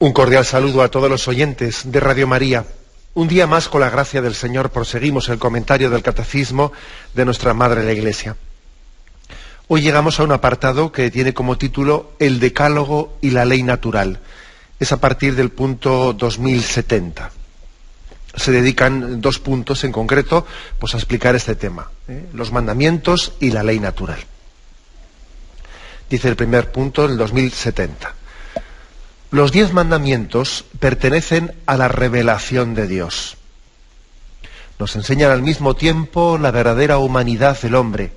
Un cordial saludo a todos los oyentes de Radio María. Un día más, con la gracia del Señor, proseguimos el comentario del Catecismo de nuestra Madre la Iglesia. Hoy llegamos a un apartado que tiene como título El Decálogo y la Ley Natural. Es a partir del punto 2070. Se dedican 2 puntos en concreto pues, a explicar este tema, los mandamientos y la ley natural. Dice el primer punto, el 2070. Los 10 mandamientos pertenecen a la revelación de Dios. Nos enseñan al mismo tiempo la verdadera humanidad del hombre.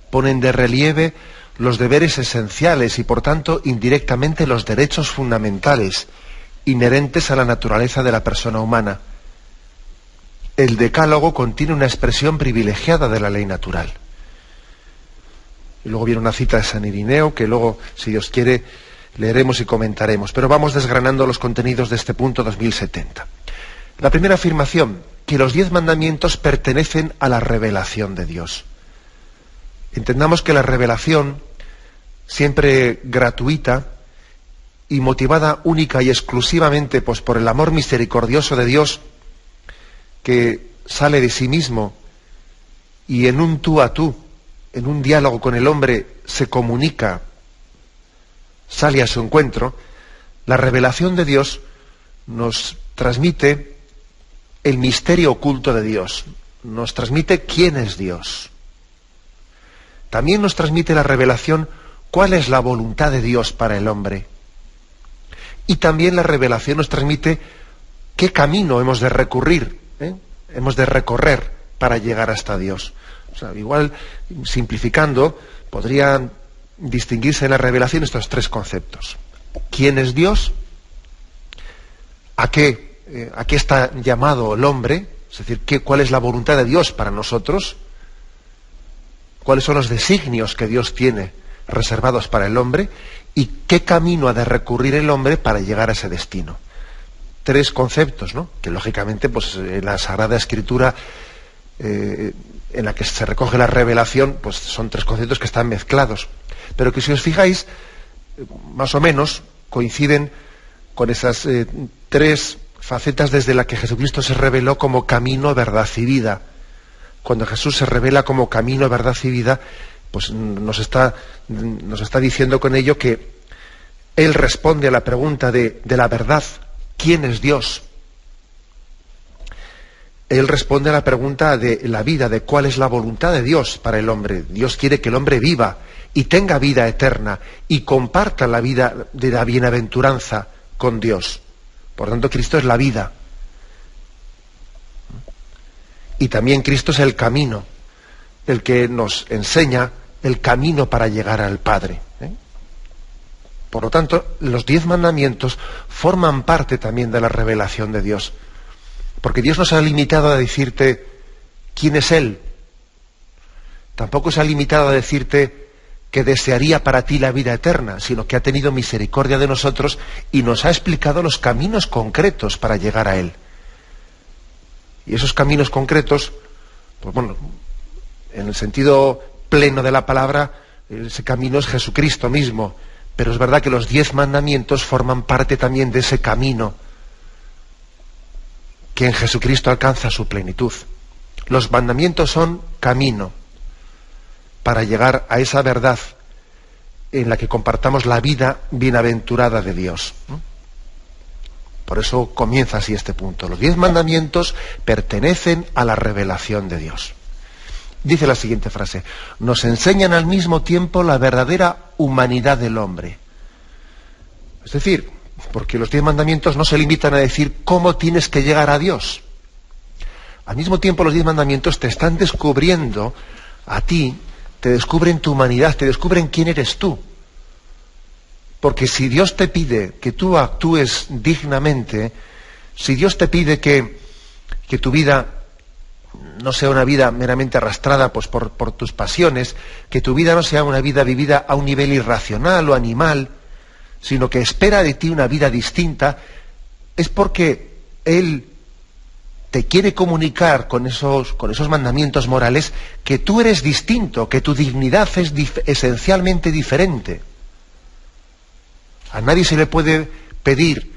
Ponen de relieve los deberes esenciales y, por tanto, indirectamente los derechos fundamentales inherentes a la naturaleza de la persona humana. El Decálogo contiene una expresión privilegiada de la ley natural. Y luego viene una cita de San Irineo que luego, si Dios quiere, leeremos y comentaremos, pero vamos desgranando los contenidos de este punto 2070. La primera afirmación, que los 10 mandamientos pertenecen a la revelación de Dios. Entendamos que la revelación, siempre gratuita y motivada única y exclusivamente pues, por el amor misericordioso de Dios, que sale de sí mismo y en un tú a tú, en un diálogo con el hombre, se comunica, sale a su encuentro. La revelación de Dios nos transmite el misterio oculto de Dios, nos transmite quién es Dios. También nos transmite la revelación cuál es la voluntad de Dios para el hombre. Y también la revelación nos transmite qué camino hemos de hemos de recorrer para llegar hasta Dios. O sea, igual, simplificando, podrían distinguirse en la revelación estos 3 conceptos. ¿Quién es Dios? ¿A qué está llamado el hombre? Es decir, ¿cuál es la voluntad de Dios para nosotros? ¿Cuáles son los designios que Dios tiene reservados para el hombre? ¿Y qué camino ha de recurrir el hombre para llegar a ese destino? 3 conceptos, ¿no? Que lógicamente, pues en la Sagrada Escritura, en la que se recoge la revelación, pues son 3 conceptos que están mezclados. Pero que si os fijáis, más o menos coinciden con esas 3 facetas desde las que Jesucristo se reveló como camino, verdad y vida. Cuando Jesús se revela como camino, verdad y vida, pues nos está diciendo con ello que Él responde a la pregunta de la verdad. ¿Quién es Dios? Él responde a la pregunta de la vida, de cuál es la voluntad de Dios para el hombre. Dios quiere que el hombre viva y tenga vida eterna y comparta la vida de la bienaventuranza con Dios. Por tanto, Cristo es la vida. Y también Cristo es el camino, el que nos enseña el camino para llegar al Padre. Por lo tanto, los 10 mandamientos forman parte también de la revelación de Dios. Porque Dios no se ha limitado a decirte quién es Él. Tampoco se ha limitado a decirte que desearía para ti la vida eterna, sino que ha tenido misericordia de nosotros y nos ha explicado los caminos concretos para llegar a Él. Y esos caminos concretos, pues bueno, en el sentido pleno de la palabra, ese camino es Jesucristo mismo. Pero es verdad que los 10 mandamientos forman parte también de ese camino que en Jesucristo alcanza su plenitud. Los mandamientos son camino para llegar a esa verdad en la que compartamos la vida bienaventurada de Dios. Por eso comienza así este punto. Los 10 mandamientos pertenecen a la revelación de Dios. Dice la siguiente frase: nos enseñan al mismo tiempo la verdadera humanidad del hombre. Es decir, porque los 10 mandamientos no se limitan a decir cómo tienes que llegar a Dios. Al mismo tiempo, los 10 mandamientos te están descubriendo a ti, te descubren tu humanidad, te descubren quién eres tú. Porque si Dios te pide que tú actúes dignamente, si Dios te pide que tu vida no sea una vida meramente arrastrada pues, por tus pasiones, que tu vida no sea una vida vivida a un nivel irracional o animal, sino que espera de ti una vida distinta, es porque Él te quiere comunicar con esos mandamientos morales que tú eres distinto, que tu dignidad es esencialmente diferente. A nadie se le puede pedir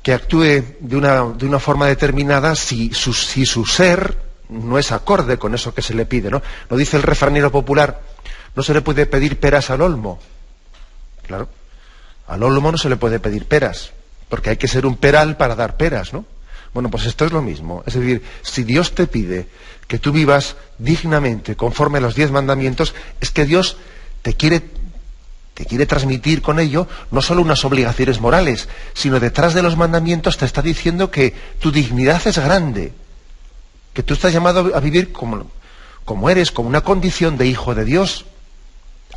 que actúe de una forma determinada si su ser no es acorde con eso que se le pide, ¿no? Lo dice el refranero popular, no se le puede pedir peras al olmo. Claro, al olmo no se le puede pedir peras, porque hay que ser un peral para dar peras, ¿no? Bueno, pues esto es lo mismo. Es decir, si Dios te pide que tú vivas dignamente conforme a los 10 mandamientos, es que Dios te quiere transmitir con ello no solo unas obligaciones morales, sino detrás de los mandamientos te está diciendo que tu dignidad es grande, que tú estás llamado a vivir como eres, como una condición de hijo de Dios.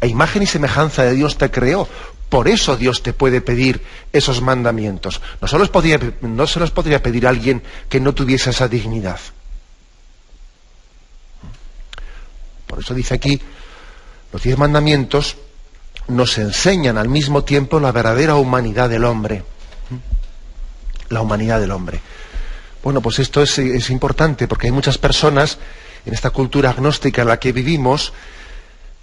A imagen y semejanza de Dios te creó. Por eso Dios te puede pedir esos mandamientos. No se los podría pedir a alguien que no tuviese esa dignidad. Por eso dice aquí, los 10 mandamientos nos enseñan al mismo tiempo la verdadera humanidad del hombre. La humanidad del hombre. Bueno, pues esto es importante porque hay muchas personas en esta cultura agnóstica en la que vivimos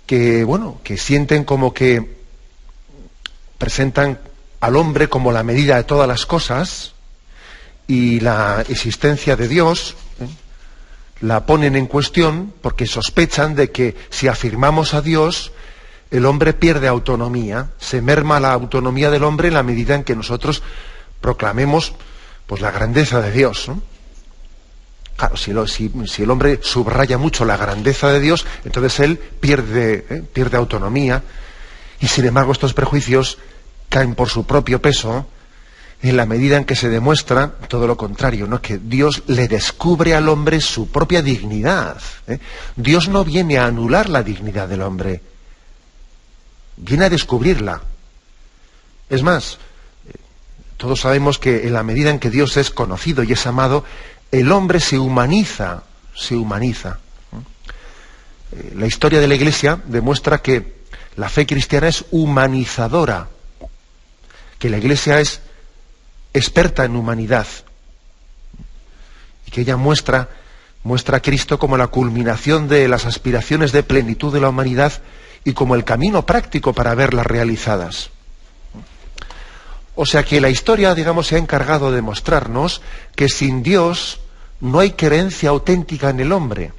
que sienten como que presentan al hombre como la medida de todas las cosas y la existencia de Dios la ponen en cuestión porque sospechan de que si afirmamos a Dios, el hombre pierde autonomía, se merma la autonomía del hombre en la medida en que nosotros proclamemos pues la grandeza de Dios, ¿no? Claro, si el hombre subraya mucho la grandeza de Dios, entonces él pierde autonomía, y sin embargo estos prejuicios caen por su propio peso en la medida en que se demuestra todo lo contrario, ¿no? Que Dios le descubre al hombre su propia dignidad, ¿eh? Dios no viene a anular la dignidad del hombre, viene a descubrirla. Es más, todos sabemos que en la medida en que Dios es conocido y es amado, el hombre se humaniza. La historia de la Iglesia demuestra que la fe cristiana es humanizadora, que la Iglesia es experta en humanidad y que ella muestra a Cristo como la culminación de las aspiraciones de plenitud de la humanidad y como el camino práctico para verlas realizadas. O sea que la historia, digamos, se ha encargado de mostrarnos que sin Dios no hay creencia auténtica en el hombre.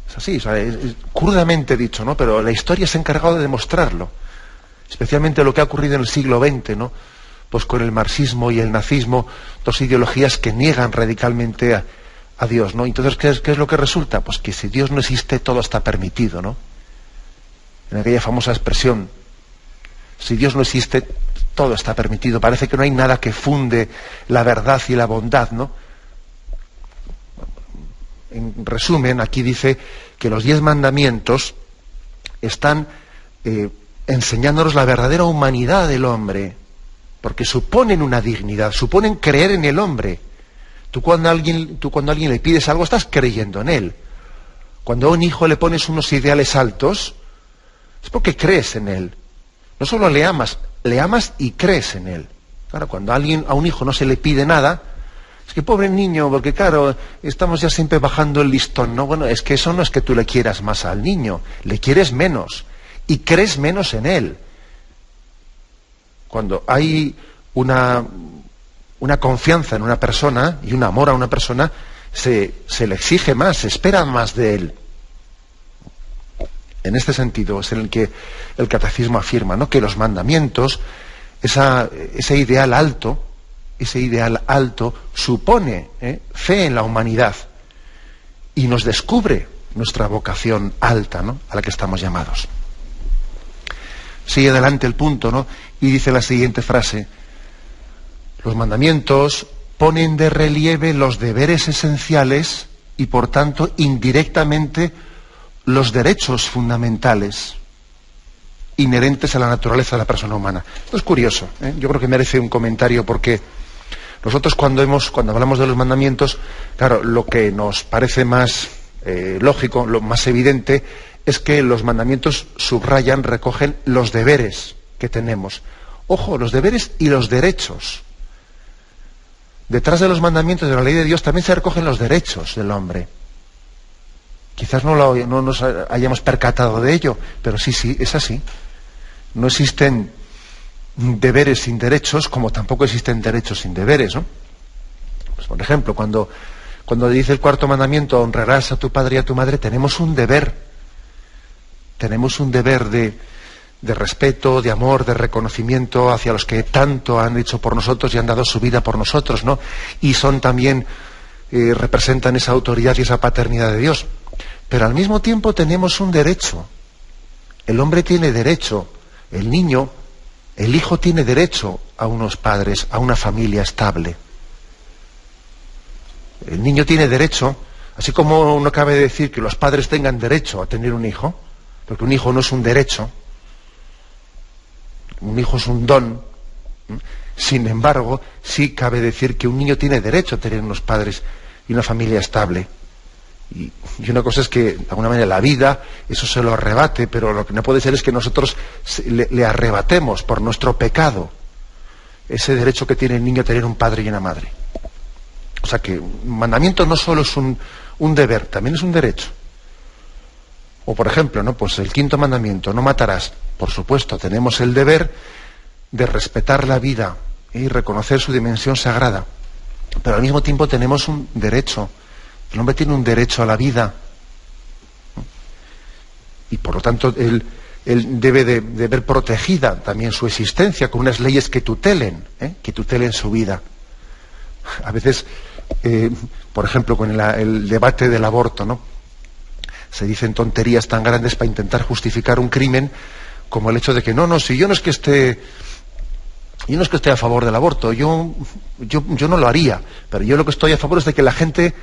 Es así, o sea, es crudamente dicho, ¿no? Pero la historia se ha encargado de demostrarlo. Especialmente lo que ha ocurrido en el siglo XX, ¿no? Pues con el marxismo y el nazismo, dos ideologías que niegan radicalmente a Dios, ¿no? Entonces, ¿qué es lo que resulta? Pues que si Dios no existe, todo está permitido, ¿no? En aquella famosa expresión, si Dios no existe, todo está permitido. Parece que no hay nada que funde la verdad y la bondad, ¿no? En resumen, aquí dice que los 10 mandamientos están enseñándonos la verdadera humanidad del hombre, porque suponen una dignidad, suponen creer en el hombre. Tú cuando a alguien le pides algo, estás creyendo en él. Cuando a un hijo le pones unos ideales altos, es porque crees en él. No solo le amas y crees en él. Claro, cuando a un hijo no se le pide nada, es que pobre niño, porque claro, estamos ya siempre bajando el listón, ¿no? Bueno, es que eso no es que tú le quieras más al niño, le quieres menos y crees menos en él. Cuando hay una confianza en una persona y un amor a una persona, se le exige más, se espera más de él. En este sentido es en el que el catecismo afirma, ¿no?, que los mandamientos, ese ideal alto supone fe en la humanidad y nos descubre nuestra vocación alta, ¿no?, a la que estamos llamados. Sigue adelante el punto, ¿no?, y dice la siguiente frase: los mandamientos ponen de relieve los deberes esenciales y por tanto indirectamente los derechos fundamentales inherentes a la naturaleza de la persona humana. Esto es curioso, ¿eh? Yo creo que merece un comentario, porque nosotros cuando hablamos de los mandamientos, claro, lo que nos parece más lógico, lo más evidente, es que los mandamientos subrayan, recogen los deberes que tenemos. Ojo, los deberes y los derechos. Detrás de los mandamientos de la ley de Dios también se recogen los derechos del hombre. Quizás no nos hayamos percatado de ello, pero sí, es así. No existen deberes sin derechos, como tampoco existen derechos sin deberes, ¿no? Pues, por ejemplo, cuando dice el cuarto mandamiento, honrarás a tu padre y a tu madre, tenemos un deber de respeto, de amor, de reconocimiento hacia los que tanto han hecho por nosotros y han dado su vida por nosotros, ¿no? Y son también, representan esa autoridad y esa paternidad de Dios. Pero al mismo tiempo tenemos un derecho. El hombre tiene derecho, el niño, el hijo tiene derecho a unos padres, a una familia estable. El niño tiene derecho, así como no cabe decir que los padres tengan derecho a tener un hijo, porque un hijo no es un derecho, un hijo es un don. Sin embargo, sí cabe decir que un niño tiene derecho a tener unos padres y una familia estable. Y una cosa es que, de alguna manera, la vida, eso se lo arrebate, pero lo que no puede ser es que nosotros le arrebatemos por nuestro pecado ese derecho que tiene el niño a tener un padre y una madre. O sea que un mandamiento no solo es un deber, también es un derecho. O por ejemplo, ¿no? Pues el quinto mandamiento, no matarás. Por supuesto, tenemos el deber de respetar la vida y reconocer su dimensión sagrada. Pero al mismo tiempo tenemos un derecho. El hombre tiene un derecho a la vida. Y por lo tanto, él debe de ver protegida también su existencia con unas leyes que tutelen su vida. A veces, por ejemplo, con el debate del aborto, ¿no? Se dicen tonterías tan grandes para intentar justificar un crimen como el hecho de que si yo no es que esté a favor del aborto, yo no lo haría, pero yo lo que estoy a favor es de que la gente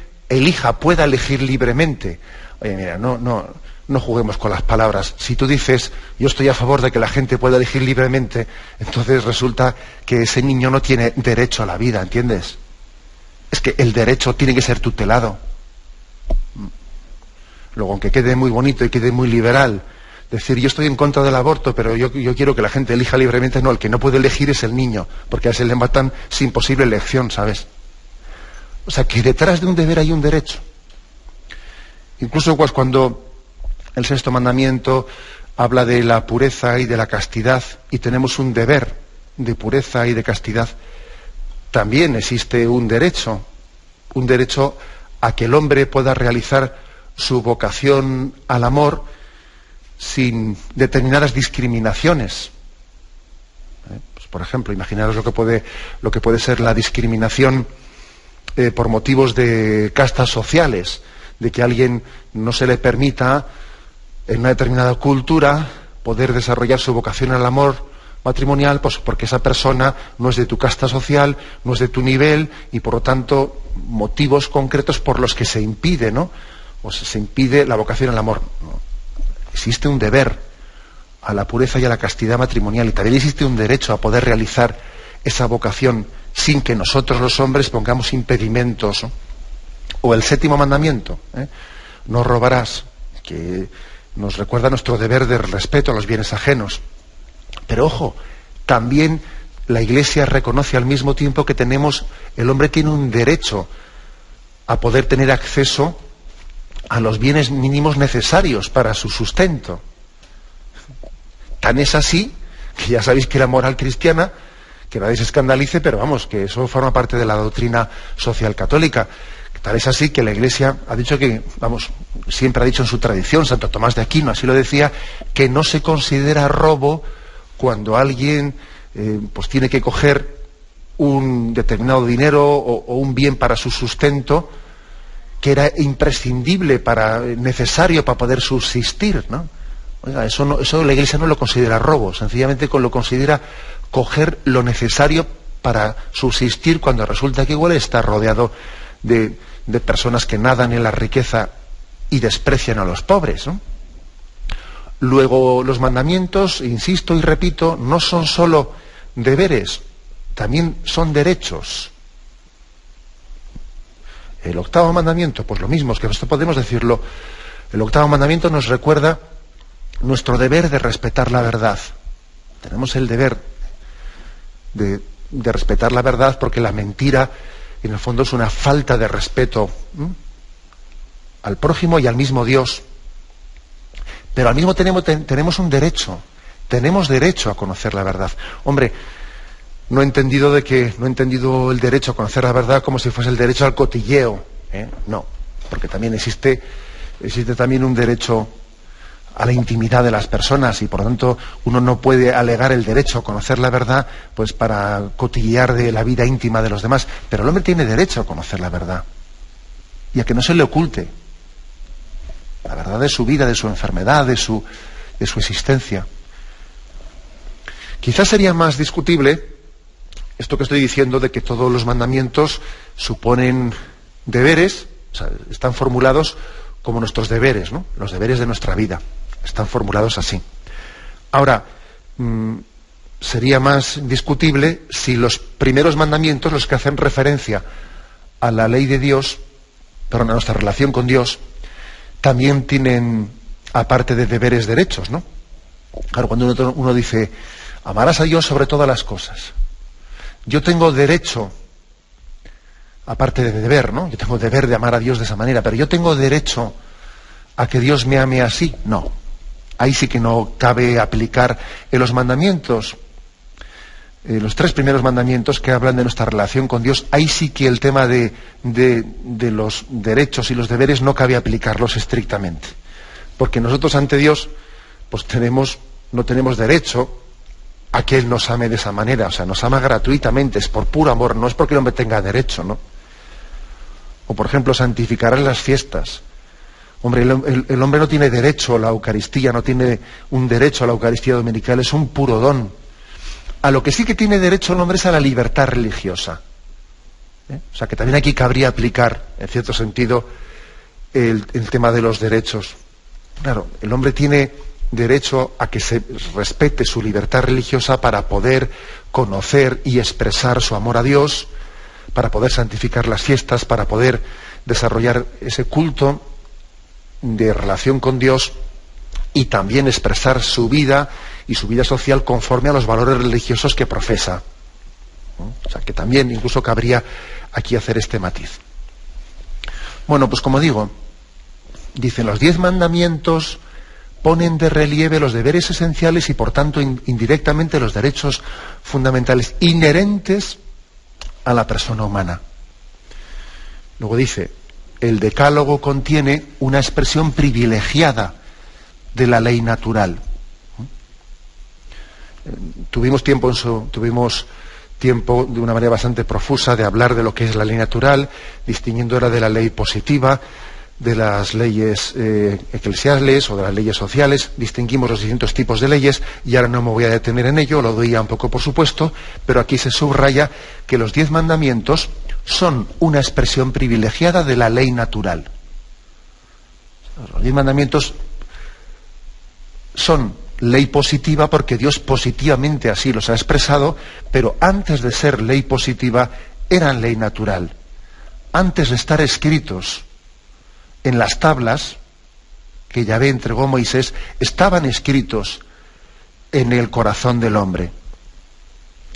pueda elegir libremente. Oye, mira, no juguemos con las palabras. Si tú dices, yo estoy a favor de que la gente pueda elegir libremente, entonces resulta que ese niño no tiene derecho a la vida, ¿entiendes? Es que el derecho tiene que ser tutelado. Luego, aunque quede muy bonito y quede muy liberal, decir yo estoy en contra del aborto, pero yo quiero que la gente elija libremente, no, el que no puede elegir es el niño, porque a ese le matan sin posible elección, ¿sabes? O sea, que detrás de un deber hay un derecho. Incluso pues, cuando el sexto mandamiento habla de la pureza y de la castidad, y tenemos un deber de pureza y de castidad, también existe un derecho a que el hombre pueda realizar su vocación al amor sin determinadas discriminaciones. Pues, por ejemplo, imaginaros lo que puede ser la discriminación por motivos de castas sociales, de que a alguien no se le permita en una determinada cultura poder desarrollar su vocación al amor matrimonial, pues porque esa persona no es de tu casta social, no es de tu nivel, y por lo tanto motivos concretos por los que se impide, ¿no? O se impide la vocación al amor. No. Existe un deber a la pureza y a la castidad matrimonial, y también existe un derecho a poder realizar esa vocación sin que nosotros los hombres pongamos impedimentos, ¿no? O el séptimo mandamiento, no robarás, que nos recuerda nuestro deber de respeto a los bienes ajenos. Pero ojo, también la Iglesia reconoce al mismo tiempo que el hombre tiene un derecho a poder tener acceso a los bienes mínimos necesarios para su sustento. Tan es así, que ya sabéis que la moral cristiana, que nadie se escandalice, pero vamos, que eso forma parte de la doctrina social católica. Tal es así que la Iglesia ha dicho que, siempre ha dicho en su tradición, Santo Tomás de Aquino así lo decía, que no se considera robo cuando alguien pues tiene que coger un determinado dinero o un bien para su sustento que era imprescindible, necesario para poder subsistir, ¿no? Oiga, eso la Iglesia no lo considera robo, sencillamente lo considera coger lo necesario para subsistir cuando resulta que igual está rodeado de personas que nadan en la riqueza y desprecian a los pobres, ¿no? Luego, los mandamientos, insisto y repito, no son solo deberes, también son derechos. El octavo mandamiento, pues lo mismo, es que esto podemos decirlo. El octavo mandamiento nos recuerda nuestro deber de respetar la verdad. Tenemos el deber de respetar la verdad, porque la mentira, en el fondo, es una falta de respeto al prójimo y al mismo Dios. Pero al mismo tiempo tenemos un derecho, Tenemos derecho a conocer la verdad. Hombre, no he entendido el derecho a conocer la verdad como si fuese el derecho al cotilleo, ¿eh? No, porque también existe también un derecho a la intimidad de las personas y por lo tanto uno no puede alegar el derecho a conocer la verdad pues para cotillear de la vida íntima de los demás, pero el hombre tiene derecho a conocer la verdad y a que no se le oculte la verdad de su vida, de su enfermedad, de su existencia. Quizás sería más discutible esto que estoy diciendo de que todos los mandamientos suponen deberes, o sea, están formulados como nuestros deberes, ¿no? Los deberes de nuestra vida están formulados así. Ahora, sería más discutible si los primeros mandamientos, los que hacen referencia a la ley de Dios, a nuestra relación con Dios, también tienen, aparte de deberes, derechos, ¿no? Claro, cuando uno dice, amarás a Dios sobre todas las cosas. Yo tengo derecho, aparte de deber, ¿no? Yo tengo deber de amar a Dios de esa manera, pero yo tengo derecho a que Dios me ame así. No. Ahí sí que no cabe aplicar en los mandamientos, los 3 primeros mandamientos que hablan de nuestra relación con Dios, ahí sí que el tema de los derechos y los deberes no cabe aplicarlos estrictamente. Porque nosotros ante Dios, pues no tenemos derecho a que Él nos ame de esa manera. O sea, nos ama gratuitamente, es por puro amor, no es porque el hombre tenga derecho, ¿no? O por ejemplo, santificarán las fiestas. Hombre, el hombre no tiene derecho a la Eucaristía, no tiene un derecho a la Eucaristía dominical, es un puro don. A lo que sí que tiene derecho el hombre es a la libertad religiosa. O sea, que también aquí cabría aplicar, en cierto sentido, el tema de los derechos. Claro, el hombre tiene derecho a que se respete su libertad religiosa para poder conocer y expresar su amor a Dios, para poder santificar las fiestas, para poder desarrollar ese culto de relación con Dios y también expresar su vida y su vida social conforme a los valores religiosos que profesa. O sea, que también incluso cabría aquí hacer este matiz. Bueno, pues como digo, dicen los 10 mandamientos ponen de relieve los deberes esenciales y por tanto indirectamente los derechos fundamentales inherentes a la persona humana. Luego dice, el Decálogo contiene una expresión privilegiada de la ley natural. Tuvimos tiempo de una manera bastante profusa de hablar de lo que es la ley natural, distinguiendo ahora de la ley positiva, de las leyes eclesiales o de las leyes sociales. Distinguimos los distintos tipos de leyes y ahora no me voy a detener en ello, lo doy ya un poco por supuesto, pero aquí se subraya que los 10 mandamientos son una expresión privilegiada de la ley natural. Los 10 mandamientos son ley positiva porque Dios positivamente así los ha expresado, pero antes de ser ley positiva eran ley natural. Antes de estar escritos en las tablas que Yahvé entregó a Moisés, estaban escritos en el corazón del hombre.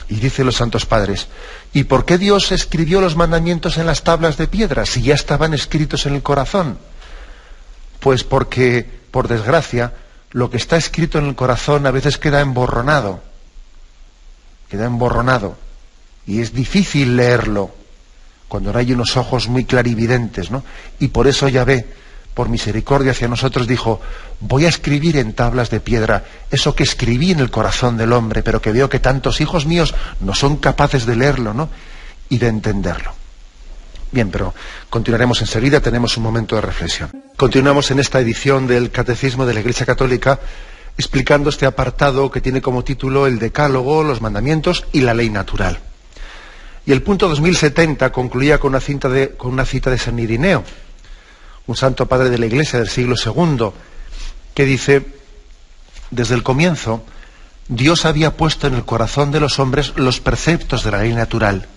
Y dicen los santos padres, ¿y por qué Dios escribió los mandamientos en las tablas de piedra si ya estaban escritos en el corazón? Pues porque, por desgracia, lo que está escrito en el corazón a veces queda emborronado, y es difícil leerlo cuando no hay unos ojos muy clarividentes, ¿no? Y por eso Yahvé, por misericordia hacia nosotros, dijo, voy a escribir en tablas de piedra eso que escribí en el corazón del hombre, pero que veo que tantos hijos míos no son capaces de leerlo, ¿no? Y de entenderlo. Bien, pero continuaremos enseguida, tenemos un momento de reflexión. Continuamos en esta edición del Catecismo de la Iglesia Católica explicando este apartado que tiene como título el Decálogo, los mandamientos y la ley natural. Y el punto 2070 concluía con una cita de San Irineo, un santo padre de la Iglesia del siglo II, que dice, desde el comienzo, Dios había puesto en el corazón de los hombres los preceptos de la ley natural.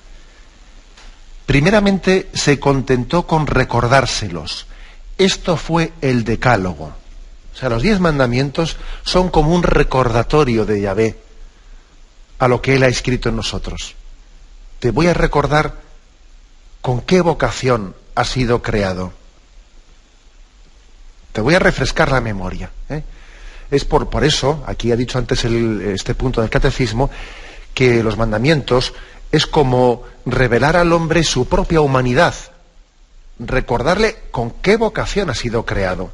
Primeramente se contentó con recordárselos. Esto fue el Decálogo. O sea, los 10 mandamientos son como un recordatorio de Yahvé a lo que Él ha escrito en nosotros. Te voy a recordar con qué vocación has sido creado. Te voy a refrescar la memoria. Es por eso, aquí ha dicho antes este punto del catecismo, que los mandamientos es como revelar al hombre su propia humanidad, recordarle con qué vocación ha sido creado.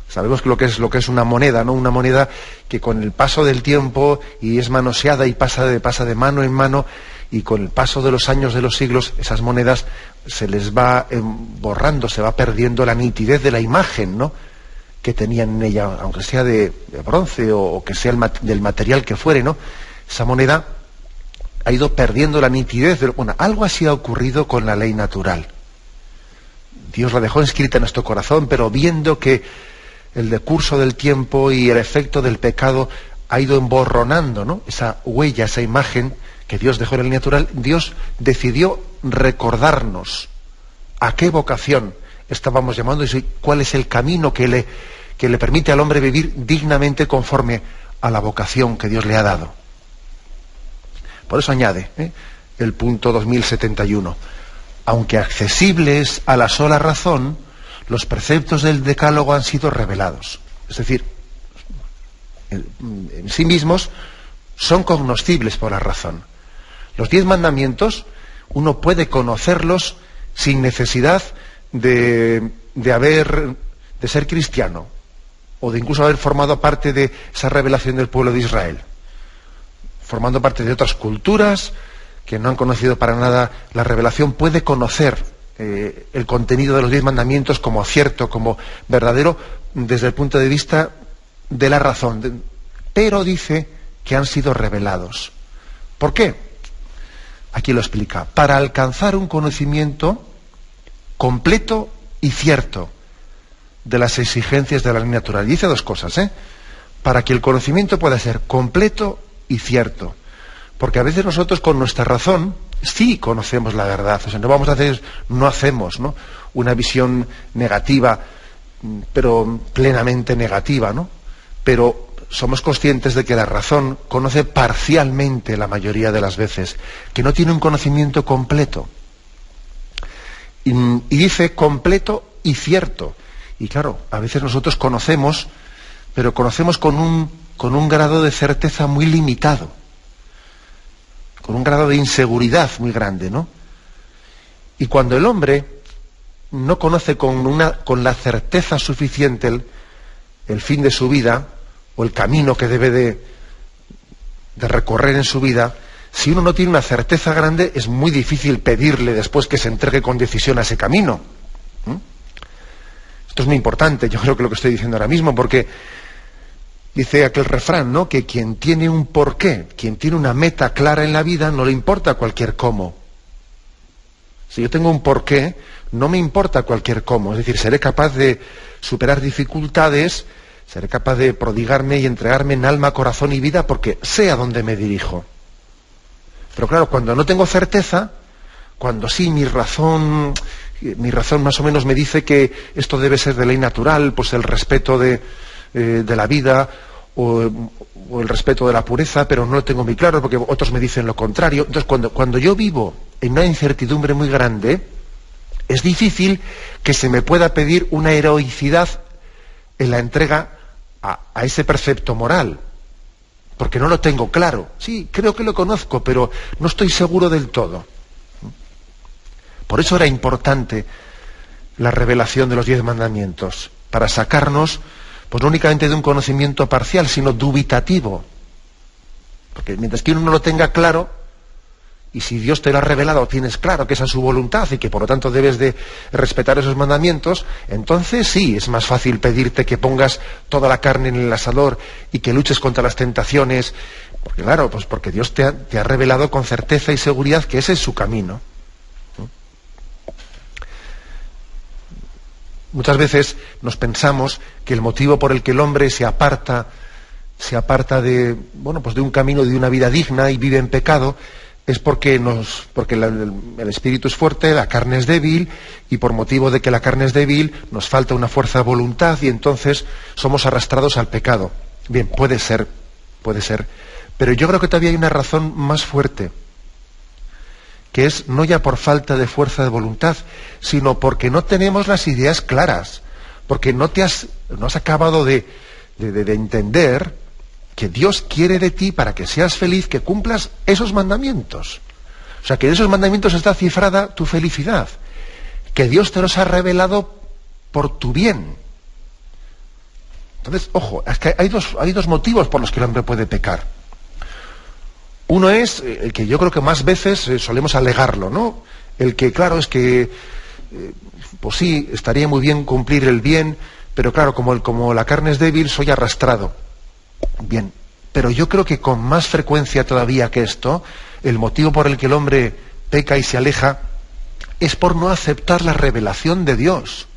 Sabemos lo que es una moneda, ¿no? Una moneda que con el paso del tiempo y es manoseada y pasa de mano en mano, y con el paso de los años, de los siglos, esas monedas se les va borrando, se va perdiendo la nitidez de la imagen, ¿no?, que tenían en ella, aunque sea de bronce o que sea del material que fuere, ¿no? Esa moneda ha ido perdiendo la nitidez. Bueno, algo así ha ocurrido con la ley natural. Dios la dejó escrita en nuestro corazón, pero viendo que el decurso del tiempo y el efecto del pecado ha ido emborronando, ¿no?, esa huella, esa imagen que Dios dejó en la ley natural, Dios decidió recordarnos a qué vocación estábamos llamando y cuál es el camino que le permite al hombre vivir dignamente conforme a la vocación que Dios le ha dado. Por eso añade el punto 2071. Aunque accesibles a la sola razón, los preceptos del Decálogo han sido revelados. Es decir, en sí mismos son cognoscibles por la razón. Los 10 mandamientos uno puede conocerlos sin necesidad de ser cristiano o de incluso haber formado parte de esa revelación del pueblo de Israel, formando parte de otras culturas que no han conocido para nada la revelación. Puede conocer el contenido de los 10 mandamientos como cierto, como verdadero, desde el punto de vista de la razón, pero dice que han sido revelados. ¿Por qué? Aquí lo explica. Para alcanzar un conocimiento completo y cierto de las exigencias de la ley natural. Y dice 2 cosas, para que el conocimiento pueda ser completo y cierto. Porque a veces nosotros con nuestra razón sí conocemos la verdad. O sea, no hacemos, ¿no?, una visión negativa, pero plenamente negativa, ¿no? Pero somos conscientes de que la razón conoce parcialmente la mayoría de las veces, que no tiene un conocimiento completo. Y dice completo y cierto. Y claro, a veces nosotros conocemos, pero conocemos con un grado de certeza muy limitado, con un grado de inseguridad muy grande, ¿no? Y cuando el hombre no conoce con la certeza suficiente el fin de su vida, o el camino que debe de recorrer en su vida, si uno no tiene una certeza grande, es muy difícil pedirle después que se entregue con decisión a ese camino. Esto es muy importante, yo creo que lo que estoy diciendo ahora mismo, porque dice aquel refrán, ¿no?, que quien tiene un porqué, quien tiene una meta clara en la vida, no le importa cualquier cómo. Si yo tengo un porqué, no me importa cualquier cómo. Es decir, seré capaz de superar dificultades, seré capaz de prodigarme y entregarme en alma, corazón y vida porque sé a dónde me dirijo. Pero claro, cuando no tengo certeza, cuando sí mi razón más o menos me dice que esto debe ser de ley natural, pues el respeto de la vida o el respeto de la pureza, pero no lo tengo muy claro porque otros me dicen lo contrario. Entonces, cuando yo vivo en una incertidumbre muy grande, es difícil que se me pueda pedir una heroicidad en la entrega a ese precepto moral, porque no lo tengo claro. Sí, creo que lo conozco, pero no estoy seguro del todo. Por eso era importante la revelación de los 10 mandamientos, para sacarnos, pues no únicamente de un conocimiento parcial, sino dubitativo. Porque mientras que uno no lo tenga claro, y si Dios te lo ha revelado, tienes claro que esa es su voluntad y que por lo tanto debes de respetar esos mandamientos, entonces sí, es más fácil pedirte que pongas toda la carne en el asador y que luches contra las tentaciones, porque claro, pues porque Dios te ha revelado con certeza y seguridad que ese es su camino. Muchas veces nos pensamos que el motivo por el que el hombre se aparta de un camino, de una vida digna y vive en pecado, es porque el espíritu es fuerte, la carne es débil, y por motivo de que la carne es débil nos falta una fuerza de voluntad y entonces somos arrastrados al pecado. Bien, puede ser, pero yo creo que todavía hay una razón más fuerte, que es no ya por falta de fuerza de voluntad, sino porque no tenemos las ideas claras, porque no has acabado de entender que Dios quiere de ti, para que seas feliz, que cumplas esos mandamientos. O sea, que en esos mandamientos está cifrada tu felicidad, que Dios te los ha revelado por tu bien. Entonces, ojo, es que hay dos motivos por los que el hombre puede pecar. Uno es el que yo creo que más veces solemos alegarlo, ¿no? El que, claro, es que, pues sí, estaría muy bien cumplir el bien, pero claro, como la carne es débil, soy arrastrado. Bien, pero yo creo que con más frecuencia todavía que esto, el motivo por el que el hombre peca y se aleja es por no aceptar la revelación de Dios,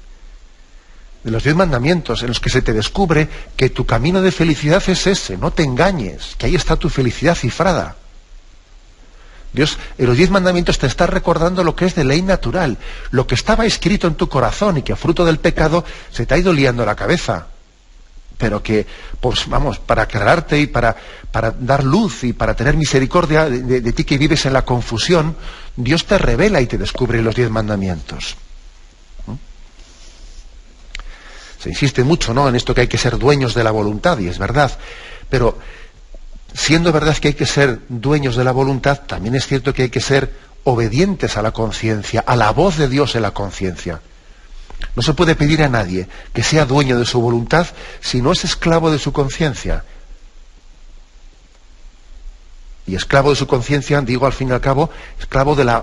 de los 10 mandamientos, en los que se te descubre que tu camino de felicidad es ese, no te engañes, que ahí está tu felicidad cifrada. Dios, en los 10 mandamientos te está recordando lo que es de ley natural, lo que estaba escrito en tu corazón y que fruto del pecado se te ha ido liando la cabeza. Pero que, pues vamos, para aclararte y para dar luz y para tener misericordia de ti que vives en la confusión, Dios te revela y te descubre los 10 mandamientos. Se insiste mucho, ¿no?, en esto que hay que ser dueños de la voluntad, y es verdad, pero siendo verdad que hay que ser dueños de la voluntad, también es cierto que hay que ser obedientes a la conciencia, a la voz de Dios en la conciencia. No se puede pedir a nadie que sea dueño de su voluntad si no es esclavo de su conciencia. Y esclavo de su conciencia, digo al fin y al cabo, esclavo de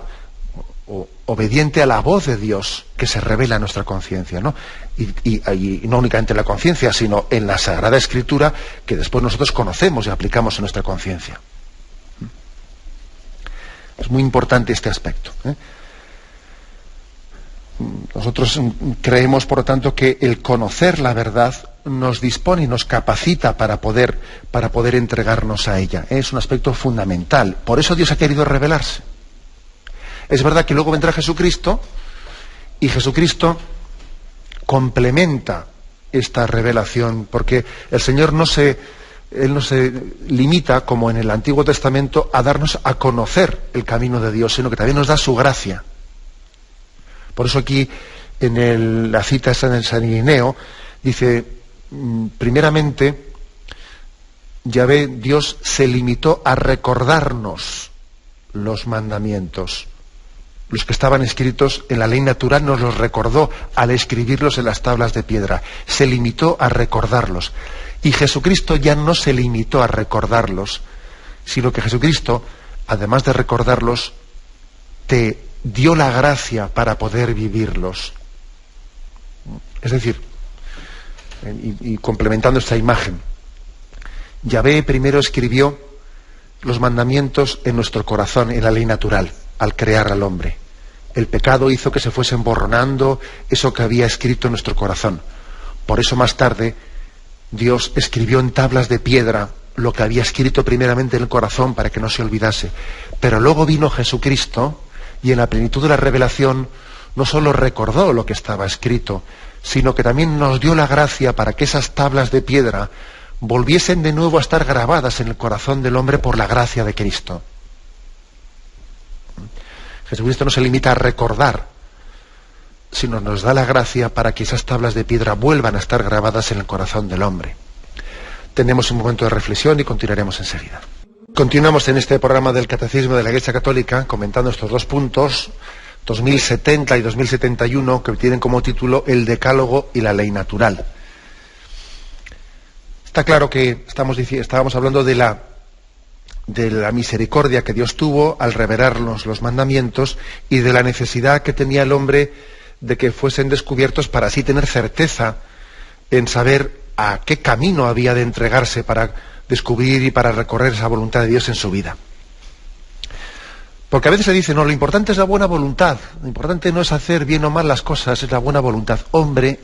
obediente a la voz de Dios que se revela en nuestra conciencia, ¿no? Y no únicamente en la conciencia, sino en la Sagrada Escritura, que después nosotros conocemos y aplicamos en nuestra conciencia. Es muy importante este aspecto, ¿eh? Nosotros creemos, por lo tanto, que el conocer la verdad nos dispone y nos capacita para poder entregarnos a ella. Es un aspecto fundamental. Por eso Dios ha querido revelarse. Es verdad que luego vendrá Jesucristo, y Jesucristo complementa esta revelación, porque el Señor Él no se limita, como en el Antiguo Testamento, a darnos a conocer el camino de Dios, sino que también nos da su gracia. Por eso aquí, en la cita de San Irineo, dice, primeramente, Yahvé, Dios, se limitó a recordarnos los mandamientos. Los que estaban escritos en la ley natural nos los recordó al escribirlos en las tablas de piedra. Se limitó a recordarlos. Y Jesucristo ya no se limitó a recordarlos, sino que Jesucristo, además de recordarlos, te dio la gracia para poder vivirlos. Es decir, y complementando esta imagen, Yahvé primero escribió los mandamientos en nuestro corazón, en la ley natural, al crear al hombre. El pecado hizo que se fuese emborronando eso que había escrito en nuestro corazón. Por eso más tarde Dios escribió en tablas de piedra lo que había escrito primeramente en el corazón para que no se olvidase. Pero luego vino Jesucristo y en la plenitud de la revelación no solo recordó lo que estaba escrito, sino que también nos dio la gracia para que esas tablas de piedra volviesen de nuevo a estar grabadas en el corazón del hombre por la gracia de Cristo. Jesucristo no se limita a recordar, sino nos da la gracia para que esas tablas de piedra vuelvan a estar grabadas en el corazón del hombre. Tenemos un momento de reflexión y continuaremos enseguida. Continuamos en este programa del Catecismo de la Iglesia Católica comentando estos dos puntos, 2070 y 2071, que tienen como título el Decálogo y la ley natural. Está claro que estábamos hablando de la misericordia que Dios tuvo al revelarnos los mandamientos y de la necesidad que tenía el hombre de que fuesen descubiertos para así tener certeza en saber a qué camino había de entregarse para descubrir y para recorrer esa voluntad de Dios en su vida. Porque a veces se dice, no, lo importante es la buena voluntad, lo importante no es hacer bien o mal las cosas, es la buena voluntad. Hombre,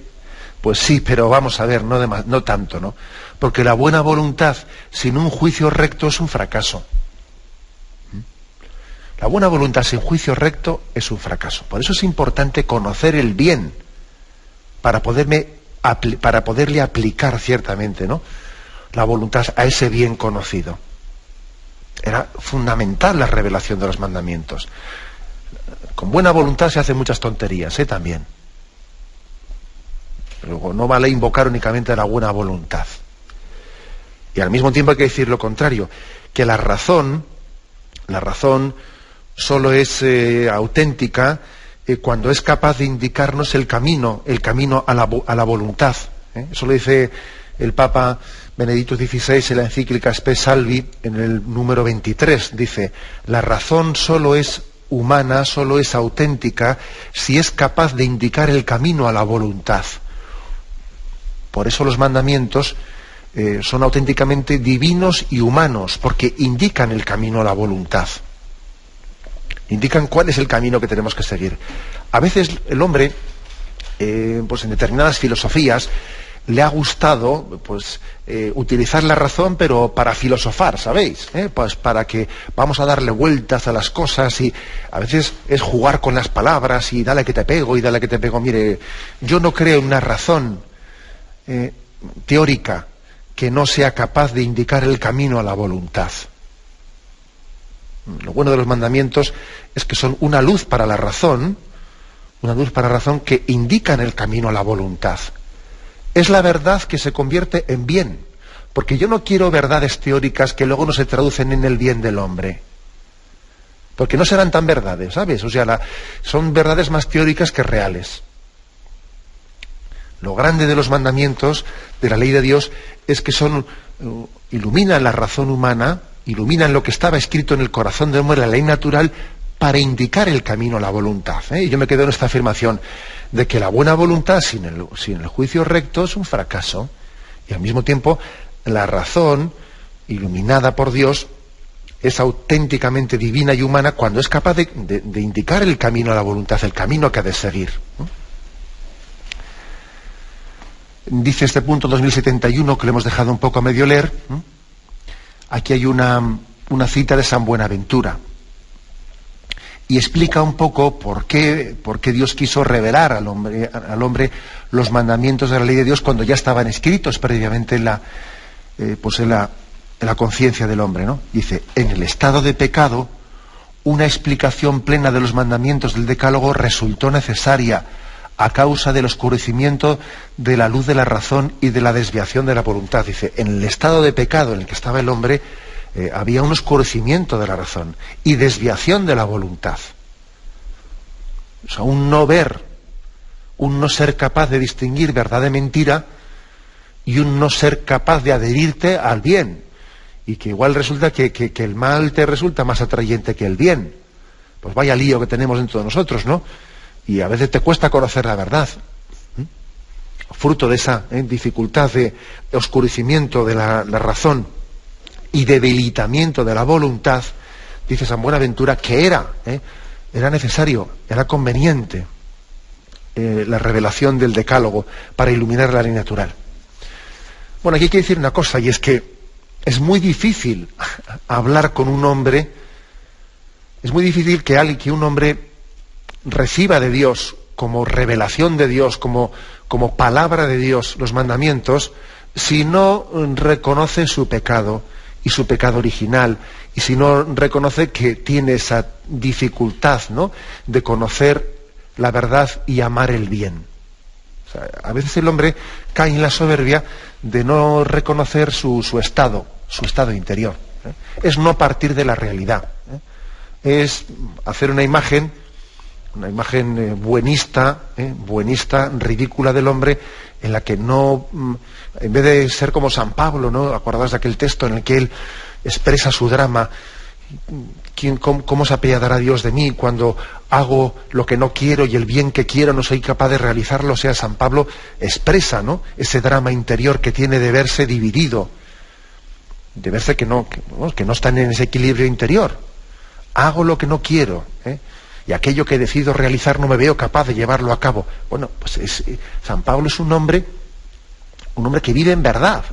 pues sí, pero vamos a ver, no tanto, ¿no? Porque la buena voluntad sin un juicio recto es un fracaso. La buena voluntad sin juicio recto es un fracaso. Por eso es importante conocer el bien para poderle aplicar ciertamente, ¿no?, la voluntad a ese bien conocido. Era fundamental la revelación de los mandamientos. Con buena voluntad se hacen muchas tonterías, también. Luego, no vale invocar únicamente la buena voluntad. Y al mismo tiempo hay que decir lo contrario, que la razón solo es auténtica cuando es capaz de indicarnos el camino a la voluntad. Eso lo dice el Papa Benedicto XVI en la encíclica Spes Salvi, en el número 23. Dice: la razón solo es humana, solo es auténtica si es capaz de indicar el camino a la voluntad. Por eso los mandamientos son auténticamente divinos y humanos, porque indican el camino a la voluntad. Indican cuál es el camino que tenemos que seguir. A veces el hombre, pues en determinadas filosofías, le ha gustado utilizar la razón, pero para filosofar, ¿sabéis? Pues para que vamos a darle vueltas a las cosas, y a veces es jugar con las palabras y dale que te pego y dale que te pego. Mire, yo no creo en una razón teórica que no sea capaz de indicar el camino a la voluntad. Lo bueno de los mandamientos es que son una luz para la razón que indican el camino a la voluntad. Es la verdad que se convierte en bien, porque yo no quiero verdades teóricas que luego no se traducen en el bien del hombre, porque no serán tan verdades, ¿sabes? O sea, son verdades más teóricas que reales. Lo grande de los mandamientos, de la ley de Dios, es que iluminan la razón humana, iluminan lo que estaba escrito en el corazón del hombre, la ley natural, para indicar el camino a la voluntad. Y yo me quedo en esta afirmación de que la buena voluntad sin el juicio recto es un fracaso, y al mismo tiempo la razón, iluminada por Dios, es auténticamente divina y humana cuando es capaz de indicar el camino a la voluntad, el camino que ha de seguir. Dice este punto 2071, que lo hemos dejado un poco a medio leer. Aquí hay una cita de San Buenaventura, y explica un poco por qué Dios quiso revelar al hombre los mandamientos de la ley de Dios cuando ya estaban escritos previamente en la conciencia del hombre, ¿no? Dice: en el estado de pecado, una explicación plena de los mandamientos del Decálogo resultó necesaria a causa del oscurecimiento de la luz de la razón y de la desviación de la voluntad. Dice: en el estado de pecado en el que estaba el hombre, había un oscurecimiento de la razón y desviación de la voluntad. O sea, un no ver, un no ser capaz de distinguir verdad de mentira, y un no ser capaz de adherirte al bien. Y que igual resulta que el mal te resulta más atrayente que el bien. Pues vaya lío que tenemos dentro de nosotros, ¿no? Y a veces te cuesta conocer la verdad. Fruto de esa dificultad de oscurecimiento de la razón y debilitamiento de la voluntad, dice San Buenaventura que era necesario, era conveniente la revelación del Decálogo para iluminar la ley natural. Bueno, aquí hay que decir una cosa, y es que es muy difícil hablar con un hombre, es muy difícil que un hombre reciba de Dios, como revelación de Dios, como palabra de Dios, los mandamientos, si no reconoce su pecado y su pecado original, y si no reconoce que tiene esa dificultad, ¿no?, de conocer la verdad y amar el bien. O sea, a veces el hombre cae en la soberbia de no reconocer su estado interior. Es no partir de la realidad. Es hacer una imagen buenista, ridícula del hombre, en la que no, en vez de ser como San Pablo, ¿no? Acordaos de aquel texto en el que él expresa su drama: ¿cómo se apiadará Dios de mí cuando hago lo que no quiero y el bien que quiero no soy capaz de realizarlo? O sea, San Pablo expresa, ¿no?, ese drama interior que tiene de verse dividido, de verse que no está en ese equilibrio interior. Hago lo que no quiero, y aquello que decido realizar no me veo capaz de llevarlo a cabo. Bueno, pues San Pablo es un hombre que vive en verdad,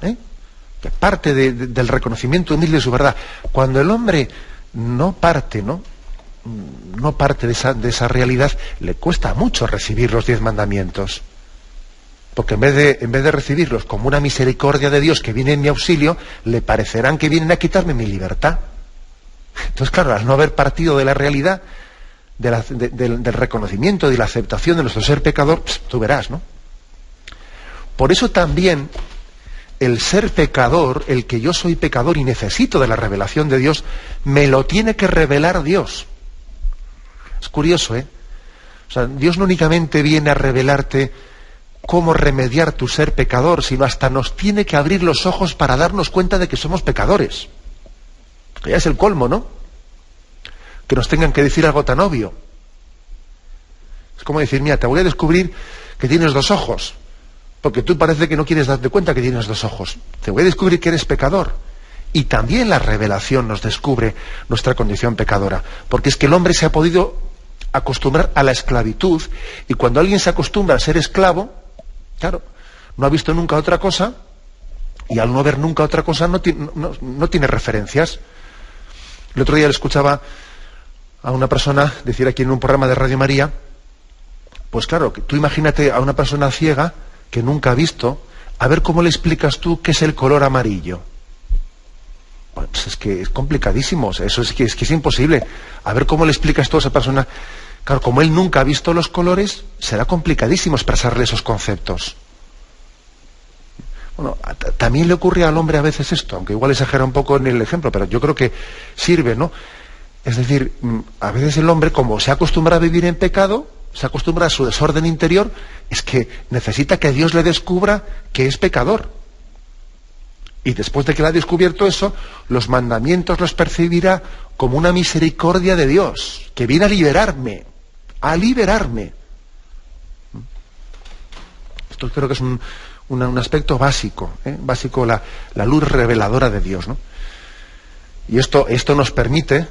que parte del reconocimiento humilde de su verdad. Cuando el hombre no parte de esa realidad, le cuesta mucho recibir los 10 mandamientos. Porque en vez de recibirlos como una misericordia de Dios que viene en mi auxilio, le parecerán que vienen a quitarme mi libertad. Entonces, claro, al no haber partido de la realidad, del reconocimiento y de la aceptación de nuestro ser pecador, tú verás, ¿no? Por eso también el ser pecador, el que yo soy pecador y necesito de la revelación de Dios, me lo tiene que revelar Dios. Es curioso, ¿eh? O sea, Dios no únicamente viene a revelarte cómo remediar tu ser pecador, sino hasta nos tiene que abrir los ojos para darnos cuenta de que somos pecadores. Ya es el colmo, ¿no? Que nos tengan que decir algo tan obvio. Es como decir, mira, te voy a descubrir que tienes 2 ojos, porque tú parece que no quieres darte cuenta que tienes 2 ojos. Te voy a descubrir que eres pecador. Y también la revelación nos descubre nuestra condición pecadora, porque es que el hombre se ha podido acostumbrar a la esclavitud, y cuando alguien se acostumbra a ser esclavo, claro, no ha visto nunca otra cosa, y al no ver nunca otra cosa no tiene referencias. El otro día le escuchaba a una persona decir aquí en un programa de Radio María, pues claro, que tú imagínate a una persona ciega que nunca ha visto, a ver cómo le explicas tú qué es el color amarillo. Bueno, pues es que es complicadísimo, eso es que es imposible. A ver cómo le explicas tú a esa persona. Claro, como él nunca ha visto los colores, será complicadísimo expresarle esos conceptos. Bueno, también le ocurre al hombre a veces esto, aunque igual exagera un poco en el ejemplo, pero yo creo que sirve, ¿no? Es decir, a veces el hombre, como se acostumbra a vivir en pecado, se acostumbra a su desorden interior, es que necesita que Dios le descubra que es pecador. Y después de que le ha descubierto eso, los mandamientos los percibirá como una misericordia de Dios, que viene a liberarme, a liberarme. Esto creo que es un aspecto básico, básico, la luz reveladora de Dios, ¿no? Y esto nos permite,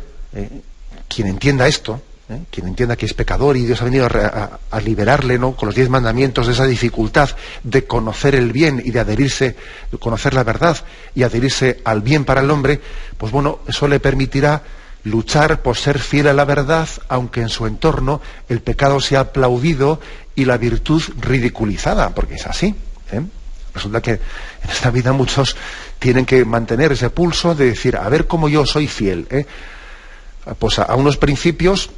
quien entienda esto, quien entienda que es pecador y Dios ha venido a liberarle, ¿no?, con los 10 mandamientos, de esa dificultad de conocer el bien y de adherirse, de conocer la verdad y adherirse al bien para el hombre, pues bueno, eso le permitirá luchar por ser fiel a la verdad, aunque en su entorno el pecado sea aplaudido y la virtud ridiculizada, porque es así. Resulta que en esta vida muchos tienen que mantener ese pulso de decir, a ver cómo yo soy fiel, pues a unos principios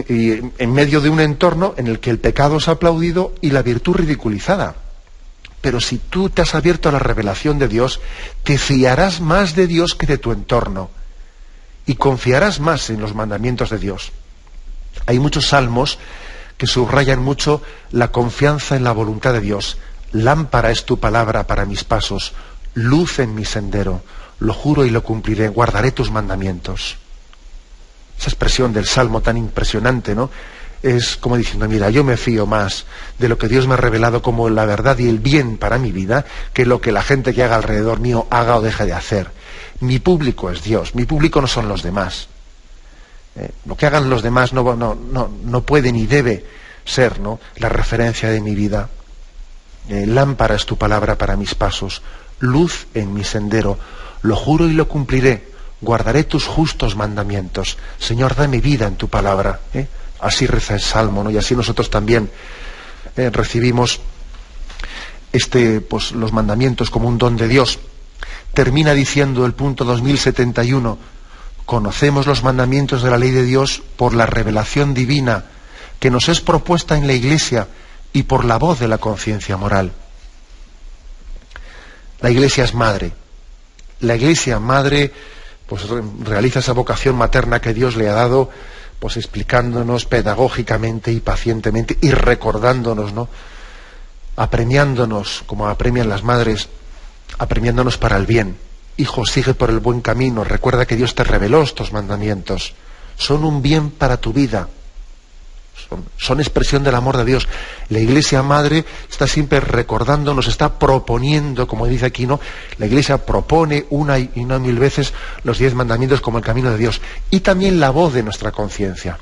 y en medio de un entorno en el que el pecado es aplaudido y la virtud ridiculizada. Pero si tú te has abierto a la revelación de Dios, te fiarás más de Dios que de tu entorno y confiarás más en los mandamientos de Dios. Hay muchos salmos que subrayan mucho la confianza en la voluntad de Dios. Lámpara es tu palabra para mis pasos, luz en mi sendero. Lo juro y lo cumpliré, guardaré tus mandamientos. Esa expresión del Salmo tan impresionante, ¿no? Es como diciendo, mira, yo me fío más de lo que Dios me ha revelado como la verdad y el bien para mi vida, que lo que la gente que haga alrededor mío haga o deje de hacer. Mi público es Dios, mi público no son los demás. Lo que hagan los demás no puede ni debe ser, ¿no?, la referencia de mi vida. Lámpara es tu palabra para mis pasos, luz en mi sendero. Lo juro y lo cumpliré. Guardaré tus justos mandamientos. Señor, dame vida en tu palabra. Así reza el Salmo, ¿no? Y así nosotros también recibimos pues, los mandamientos como un don de Dios. Termina diciendo el punto 2071, conocemos los mandamientos de la ley de Dios por la revelación divina que nos es propuesta en la Iglesia y por la voz de la conciencia moral. La Iglesia es madre. La Iglesia madre pues realiza esa vocación materna que Dios le ha dado, pues explicándonos pedagógicamente y pacientemente y recordándonos, ¿no?, apremiándonos, como apremian las madres, apremiándonos para el bien. Hijo, sigue por el buen camino, recuerda que Dios te reveló estos mandamientos. Son un bien para tu vida. Son expresión del amor de Dios. La Iglesia Madre está siempre recordándonos, está proponiendo, como dice aquí, ¿no? La Iglesia propone una y no 1000 veces los 10 mandamientos como el camino de Dios. Y también la voz de nuestra conciencia.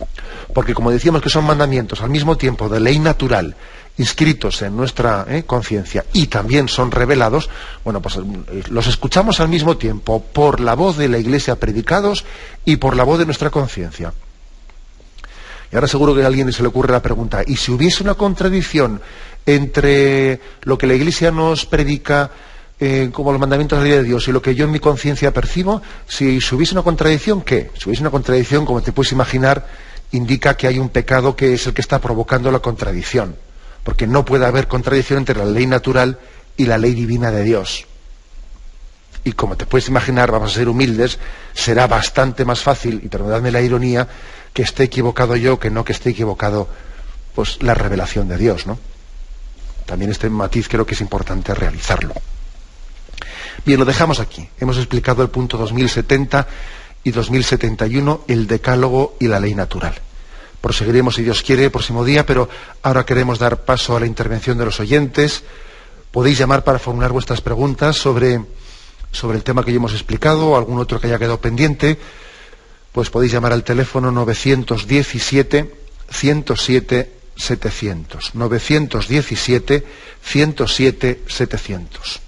Porque como decíamos que son mandamientos al mismo tiempo de ley natural, inscritos en nuestra conciencia, y también son revelados, bueno, pues los escuchamos al mismo tiempo por la voz de la Iglesia predicados y por la voz de nuestra conciencia. Y ahora seguro que a alguien se le ocurre la pregunta, ¿y si hubiese una contradicción entre lo que la Iglesia nos predica como los mandamientos de la ley de Dios y lo que yo en mi conciencia percibo? Si hubiese una contradicción, ¿qué? Si hubiese una contradicción, como te puedes imaginar, indica que hay un pecado que es el que está provocando la contradicción. Porque no puede haber contradicción entre la ley natural y la ley divina de Dios. Y como te puedes imaginar, vamos a ser humildes, será bastante más fácil, y perdonadme la ironía, que esté equivocado yo que no que esté equivocado pues la revelación de Dios, ¿no? También este matiz creo que es importante realizarlo. Bien, lo dejamos aquí. Hemos explicado el punto 2070 y 2071, el decálogo y la ley natural. Proseguiremos, si Dios quiere, el próximo día, pero ahora queremos dar paso a la intervención de los oyentes. Podéis llamar para formular vuestras preguntas sobre el tema que ya hemos explicado, o algún otro que haya quedado pendiente. Pues podéis llamar al teléfono 917-107-700. 917-107-700.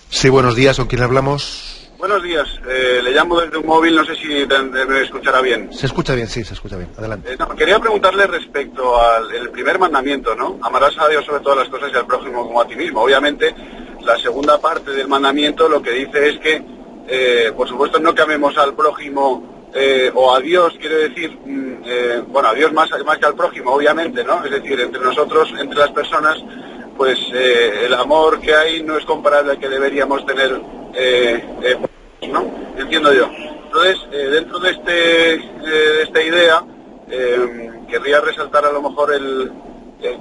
Sí, buenos días, ¿con quién hablamos? Buenos días, le llamo desde un móvil, no sé si me escuchará bien. Se escucha bien, sí, se escucha bien, adelante. Quería preguntarle respecto al primer mandamiento, ¿no? Amarás a Dios sobre todas las cosas y al prójimo como a ti mismo. Obviamente, la segunda parte del mandamiento lo que dice es que, por supuesto, no que amemos al prójimo o a Dios, quiero decir, bueno, a Dios más que al prójimo, obviamente, ¿no? Es decir, entre nosotros, entre las personas, pues el amor que hay no es comparable al que deberíamos tener, ¿no? Entiendo yo. Entonces, dentro de esta idea, querría resaltar a lo mejor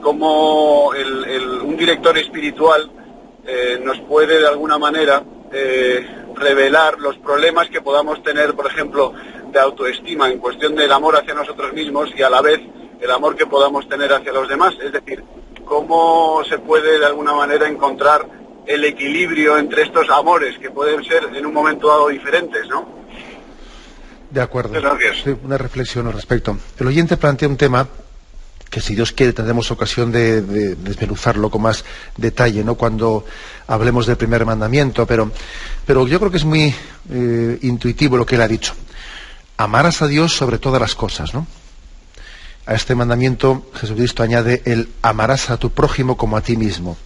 cómo un director espiritual nos puede de alguna manera revelar los problemas que podamos tener, por ejemplo, de autoestima en cuestión del amor hacia nosotros mismos y a la vez el amor que podamos tener hacia los demás. Es decir, cómo se puede de alguna manera encontrar el equilibrio entre estos amores que pueden ser en un momento dado diferentes, ¿no? De acuerdo. Gracias. Sí, una reflexión al respecto. El oyente plantea un tema que, si Dios quiere, tendremos ocasión de desmenuzarlo con más detalle, ¿no?, cuando hablemos del primer mandamiento, pero yo creo que es muy intuitivo lo que él ha dicho. Amarás a Dios sobre todas las cosas, ¿no? A este mandamiento Jesucristo añade el amarás a tu prójimo como a ti mismo.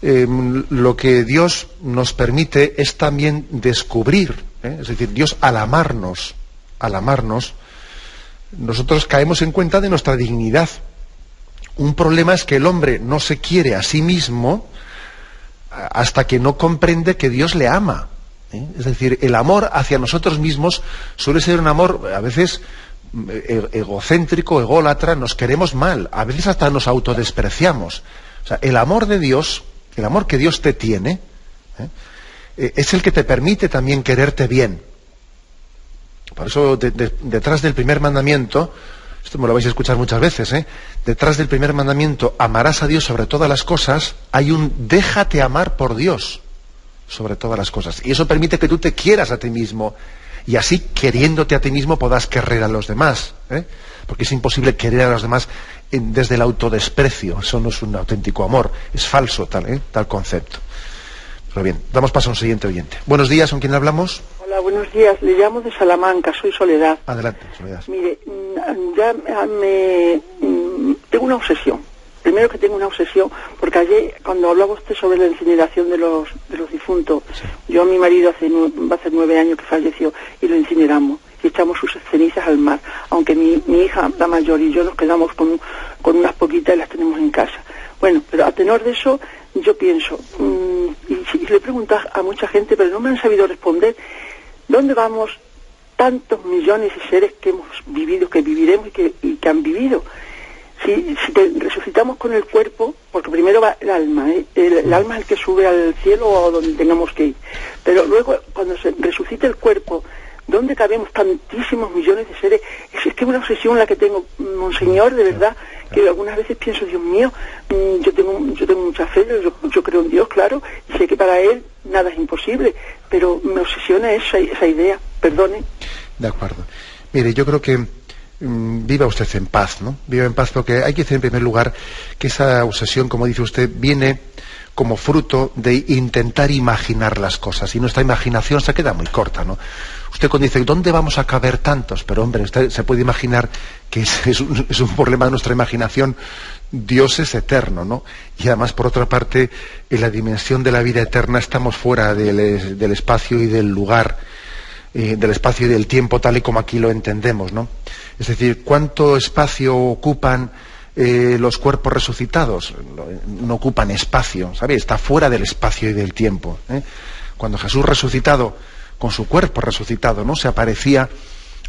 Lo que Dios nos permite es también descubrir, es decir, Dios al amarnos, nosotros caemos en cuenta de nuestra dignidad. Un problema es que el hombre no se quiere a sí mismo hasta que no comprende que Dios le ama. Es decir, el amor hacia nosotros mismos suele ser un amor a veces egocéntrico, ególatra, nos queremos mal, a veces hasta nos autodespreciamos. O sea, el amor de Dios, el amor que Dios te tiene, es el que te permite también quererte bien. Por eso detrás del primer mandamiento, esto me lo vais a escuchar muchas veces, detrás del primer mandamiento, amarás a Dios sobre todas las cosas, hay un déjate amar por Dios sobre todas las cosas. Y eso permite que tú te quieras a ti mismo, y así, queriéndote a ti mismo, podás querer a los demás, porque es imposible querer a los demás desde el autodesprecio. Eso no es un auténtico amor, es falso tal concepto. Pero bien, damos paso a un siguiente oyente. Buenos días, ¿con quién hablamos? Hola, buenos días, le llamo de Salamanca, soy Soledad. Adelante, Soledad. Mire, tengo una obsesión. Primero que tengo una obsesión, porque ayer, cuando hablaba usted sobre la incineración de los difuntos, sí. Yo a mi marido va a hacer 9 años que falleció y lo incineramos y echamos sus cenizas al mar, aunque mi hija, la mayor, y yo nos quedamos con unas poquitas y las tenemos en casa. Bueno, pero a tenor de eso, yo pienso, y le he preguntado a mucha gente, pero no me han sabido responder, ¿dónde vamos tantos millones de seres que hemos vivido, que viviremos y que han vivido? Si resucitamos con el cuerpo, porque primero va el alma, el alma es el que sube al cielo o donde tengamos que ir, pero luego cuando se resucite el cuerpo, ¿dónde cabemos tantísimos millones de seres? Es que es una obsesión la que tengo, monseñor, de verdad, que algunas veces pienso, Dios mío, yo tengo mucha fe, yo creo en Dios, claro, y sé que para Él nada es imposible, pero me obsesiona esa idea, perdone. De acuerdo. Mire, yo creo que viva usted en paz, ¿no? Viva en paz, porque hay que decir en primer lugar que esa obsesión, como dice usted, viene como fruto de intentar imaginar las cosas, y nuestra imaginación se queda muy corta, ¿no? Usted cuando dice, ¿dónde vamos a caber tantos? Pero hombre, usted se puede imaginar que es un problema de nuestra imaginación. Dios es eterno, ¿no? Y además, por otra parte, en la dimensión de la vida eterna estamos fuera del espacio y del lugar, del espacio y del tiempo tal y como aquí lo entendemos, ¿no? Es decir, ¿cuánto espacio ocupan los cuerpos resucitados no ocupan espacio, ¿sabe? Está fuera del espacio y del tiempo. Cuando Jesús resucitado, con su cuerpo resucitado, ¿no?, se aparecía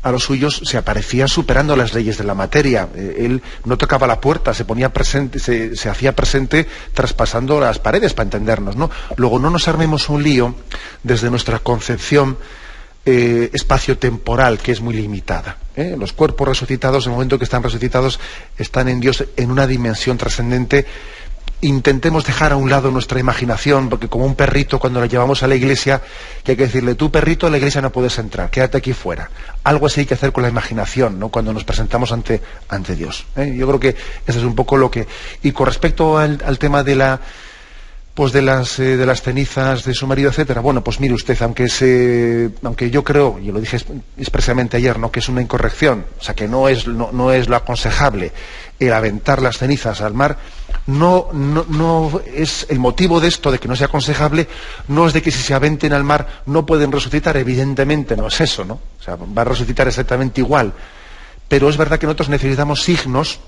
a los suyos, se aparecía superando las leyes de la materia. Él no tocaba la puerta, se ponía presente, se hacía presente traspasando las paredes, para entendernos, ¿no? Luego, no nos armemos un lío desde nuestra concepción espacio-temporal, que es muy limitada. Los cuerpos resucitados, en el momento que están resucitados, están en Dios en una dimensión trascendente. Intentemos dejar a un lado nuestra imaginación, porque como un perrito, cuando lo llevamos a la iglesia, que hay que decirle: tú, perrito, a la iglesia no puedes entrar, quédate aquí fuera. Algo así hay que hacer con la imaginación, ¿no?, cuando nos presentamos ante Dios. Yo creo que eso es un poco lo que... Y con respecto al tema de las cenizas de su marido, etcétera, bueno, pues mire usted, aunque yo creo, y lo dije expresamente ayer, ¿no?, que es una incorrección, o sea, que no es lo aconsejable el aventar las cenizas al mar. No es el motivo de esto, de que no sea aconsejable, no es de que si se aventen al mar no pueden resucitar, evidentemente no es eso, ¿no? O sea, va a resucitar exactamente igual. Pero es verdad que nosotros necesitamos signos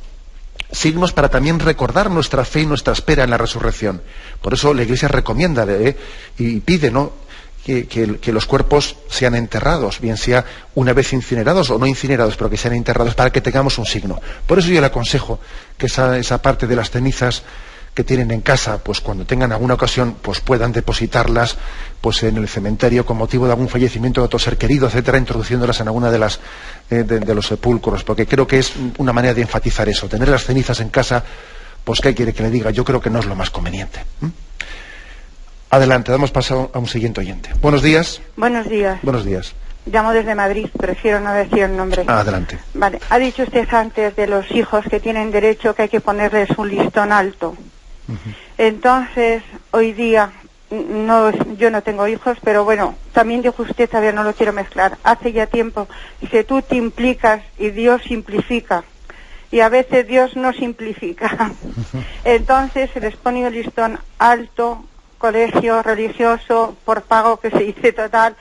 para también recordar nuestra fe y nuestra espera en la resurrección. Por eso la Iglesia recomienda y pide, ¿no?, que los cuerpos sean enterrados, bien sea una vez incinerados o no incinerados, pero que sean enterrados, para que tengamos un signo. Por eso yo le aconsejo que esa parte de las cenizas que tienen en casa, pues cuando tengan alguna ocasión, pues puedan depositarlas pues en el cementerio con motivo de algún fallecimiento de otro ser querido, etcétera, introduciéndolas en alguna de las de los sepulcros, porque creo que es una manera de enfatizar eso. Tener las cenizas en casa, pues ¿qué quiere que le diga? Yo creo que no es lo más conveniente. Adelante, damos paso a un siguiente oyente. Buenos días. Buenos días. Buenos días. Llamo desde Madrid, prefiero no decir el nombre. Adelante. Vale, ha dicho usted antes de los hijos que tienen derecho, que hay que ponerles un listón alto. Entonces, hoy día, yo no tengo hijos, pero bueno, también dijo usted, todavía no lo quiero mezclar, hace ya tiempo, dice: tú te implicas y Dios simplifica. Y a veces Dios no simplifica. Entonces se les pone un listón alto, colegio religioso, por pago, que se dice total,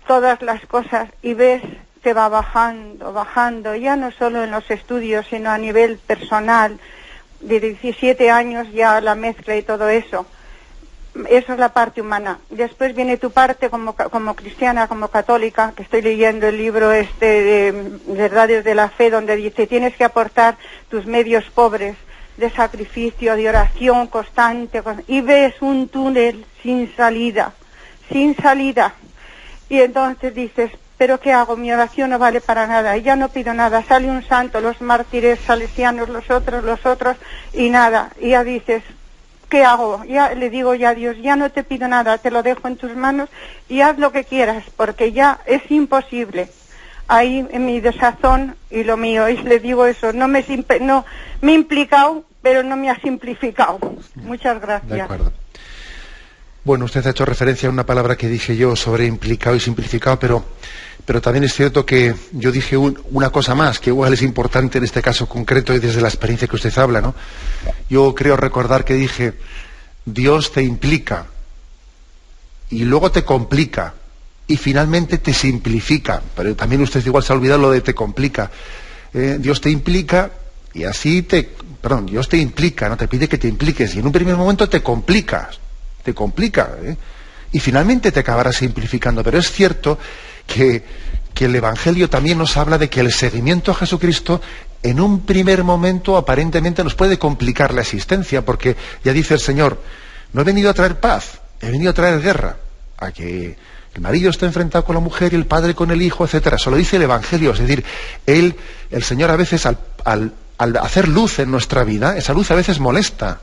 todas las cosas, y ves que va bajando, ya no solo en los estudios, sino a nivel personal. De 17 años ya la mezcla y todo eso. Eso es la parte humana. Después viene tu parte como cristiana, como católica, que estoy leyendo el libro de Verdades de la Fe, donde dice: tienes que aportar tus medios pobres de sacrificio, de oración constante, y ves un túnel sin salida. Y entonces dices: ¿pero qué hago? Mi oración no vale para nada, y ya no pido nada. Sale un santo, los mártires salesianos, los otros, y nada. Y ya dices: ¿qué hago? Ya le digo ya a Dios: ya no te pido nada, te lo dejo en tus manos y haz lo que quieras, porque ya es imposible. Ahí en mi desazón y lo mío, y le digo eso: no me he implicado, pero no me ha simplificado. Muchas gracias. De acuerdo. Bueno, usted ha hecho referencia a una palabra que dije yo sobre implicado y simplificado, pero también es cierto que yo dije una cosa más, que igual es importante en este caso concreto y desde la experiencia que usted habla, ¿no? Yo creo recordar que dije: Dios te implica, y luego te complica, y finalmente te simplifica. Pero también usted igual se ha olvidado lo de te complica. Dios te implica, y así Dios te implica, no te pide que te impliques, y en un primer momento te complica, y finalmente te acabará simplificando. Pero es cierto que el Evangelio también nos habla de que el seguimiento a Jesucristo en un primer momento aparentemente nos puede complicar la existencia, porque ya dice el Señor: no he venido a traer paz, he venido a traer guerra, a que el marido está enfrentado con la mujer y el padre con el hijo, etcétera. Eso lo dice el Evangelio. Es decir, el Señor a veces al hacer luz en nuestra vida, esa luz a veces molesta,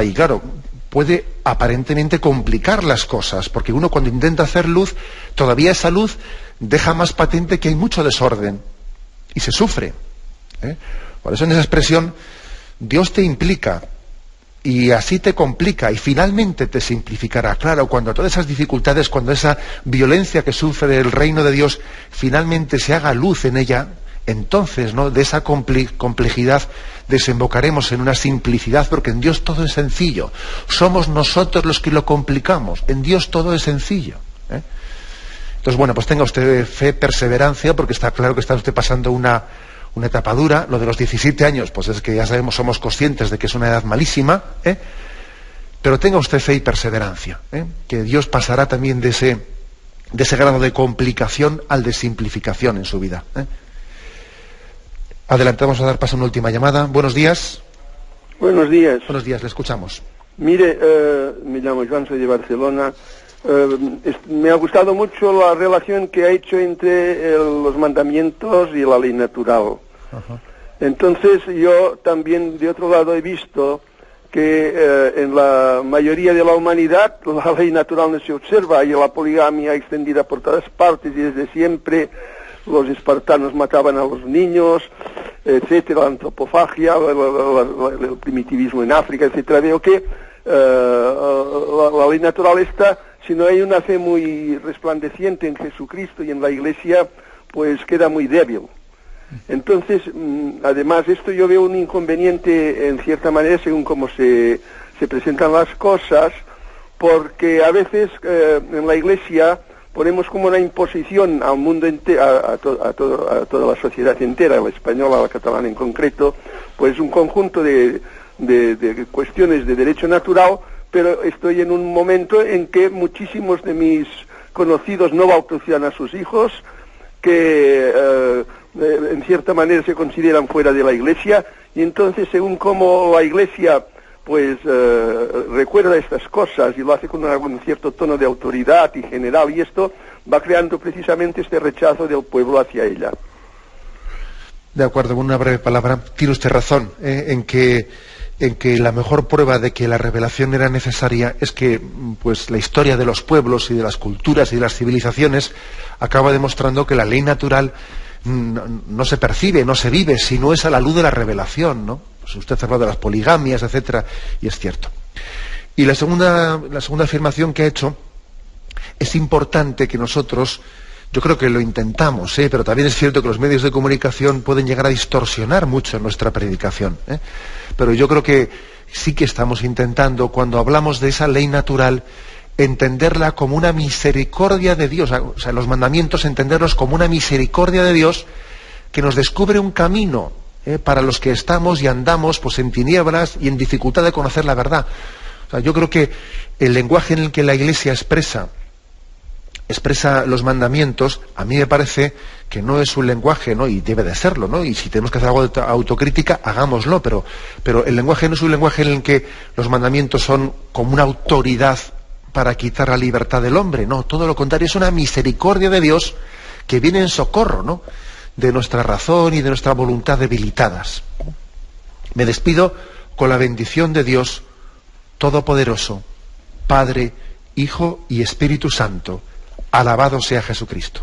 y claro, puede aparentemente complicar las cosas, porque uno, cuando intenta hacer luz, todavía esa luz deja más patente que hay mucho desorden y se sufre. Por eso en esa expresión, Dios te implica y así te complica y finalmente te simplificará. Claro, cuando todas esas dificultades, cuando esa violencia que sufre el reino de Dios finalmente se haga luz en ella, entonces, ¿no?, de esa complejidad desembocaremos en una simplicidad, porque en Dios todo es sencillo. Somos nosotros los que lo complicamos. En Dios todo es sencillo. Entonces, bueno, pues tenga usted fe, perseverancia, porque está claro que está usted pasando una una etapa dura. Lo de los 17 años, pues es que ya sabemos, somos conscientes de que es una edad malísima, pero tenga usted fe y perseverancia, que Dios pasará también de ese grado de complicación al de simplificación en su vida. Adelante, vamos a dar paso a una última llamada. Buenos días. Buenos días. Buenos días, le escuchamos. Mire, me llamo Joan, soy de Barcelona. Me ha gustado mucho la relación que ha hecho entre los mandamientos y la ley natural. Ajá. Entonces yo también de otro lado he visto que en la mayoría de la humanidad la ley natural no se observa y la poligamia extendida por todas partes y desde siempre los espartanos mataban a los niños, etcétera, la antropofagia, el primitivismo en África, etcétera. Veo que la ley natural está, si no hay una fe muy resplandeciente en Jesucristo y en la Iglesia, pues queda muy débil. Entonces, además, esto yo veo un inconveniente en cierta manera según cómo se presentan las cosas, porque a veces en la Iglesia ponemos como una imposición al mundo entero, a toda la sociedad entera, la española, la catalana en concreto, pues un conjunto de cuestiones de derecho natural, pero estoy en un momento en que muchísimos de mis conocidos no bautizan a sus hijos, que en cierta manera se consideran fuera de la Iglesia, y entonces según cómo la Iglesia pues recuerda estas cosas y lo hace con un cierto tono de autoridad y general, y esto va creando precisamente este rechazo del pueblo hacia ella. De acuerdo, con una breve palabra, tiene usted razón en que la mejor prueba de que la revelación era necesaria es que pues la historia de los pueblos y de las culturas y de las civilizaciones acaba demostrando que la ley natural no se percibe, no se vive, sino es a la luz de la revelación, ¿no? Pues usted ha hablado de las poligamias, etcétera, y es cierto. Y la segunda afirmación que ha hecho, es importante que nosotros, yo creo que lo intentamos, pero también es cierto que los medios de comunicación pueden llegar a distorsionar mucho nuestra predicación, pero yo creo que sí que estamos intentando, cuando hablamos de esa ley natural, entenderla como una misericordia de Dios, o sea, los mandamientos entenderlos como una misericordia de Dios que nos descubre un camino para los que estamos y andamos pues en tinieblas y en dificultad de conocer la verdad. O sea, yo creo que el lenguaje en el que la Iglesia expresa los mandamientos, a mí me parece que no es un lenguaje, ¿no? Y debe de serlo, ¿no? Y si tenemos que hacer algo de autocrítica, hagámoslo, pero el lenguaje no es un lenguaje en el que los mandamientos son como una autoridad para quitar la libertad del hombre, no, todo lo contrario, es una misericordia de Dios que viene en socorro, ¿no?, de nuestra razón y de nuestra voluntad debilitadas. Me despido con la bendición de Dios Todopoderoso, Padre, Hijo y Espíritu Santo. Alabado sea Jesucristo.